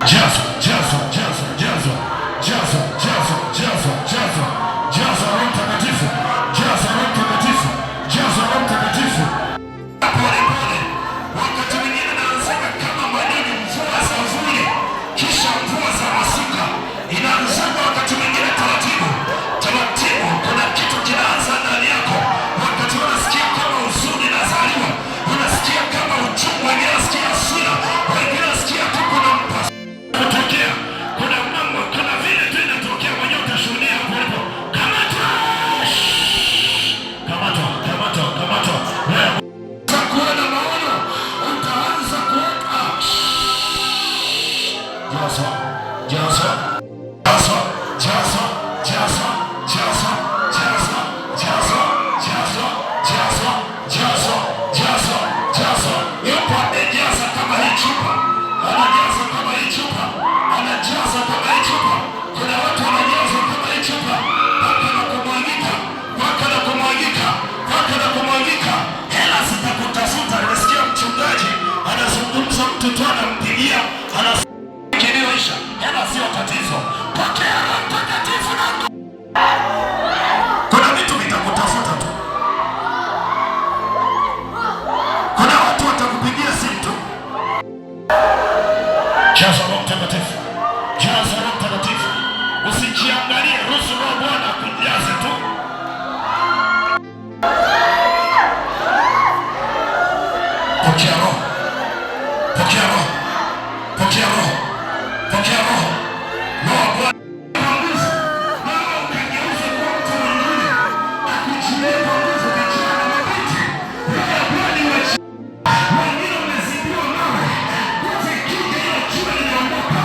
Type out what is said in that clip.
Jazo, jazo, jazo, jazo, jazo, jazo, jazo, jazo, jazo Roho Mtakatifu, jazo Roho Mtakatifu, jazo Roho Mtakatifu. Pole pole, wakati mwingine naanzaga kama maneno mvua za vuli, kisha mvua za masika. Inaanzaga wakati mwingine taratibu, taratibu. Kuna kitu kinaanza ndani yako, wakati unasikia kama huzuni inazaliwa, unasikia kama uchungu, wengine unasikia hasira, wengine unasikia tu kuna mpasa kutokea. Kuna mambo, kuna vile tu inatokea, mwenyewe utashuhudia hapo ulipo. Kamatwa, kamatwa, kamatwa, kamatwa. Utakuona maono, utaanza kuota. Jazo, jazo, jazo, jazo, jazo, jazo, jazo, jazo, jazo, jazo, jazo, jazo, jazo. Yupo amejaza kama hii chupa, anajaza kama hii chupa, anajaza kama hii chupa. Kuna watu wanajaza kama hii chupa, mpaka na kumwagika, mpaka na kumwagika, mpaka na kumwagika. Hela zitakutafuta. Nimesikia mchungaji anazungumza, mtu tu anampigia, kilioisha. Hela sio tatizo. Pokea Roho Mtakatifu na kuna vitu vitakutafuta tu. Kuna watu watakupigia simu tu. Jaza Roho Mtakatifu, jaza Roho Mtakatifu. Usijiangalie, ruhusu Roho Bwana akujaze tu. Pokea Roho, pokea Roho, pokea Roho, pokea Roho. Roho Bwana panguza, Roho ukageuza kwa mtu mwingine, akuchilie panguza vijana mabiti. Roho Bwana iwachi. Wengine wamezidiwa mawe, nguvu ikija, hiyo jua linaondoka.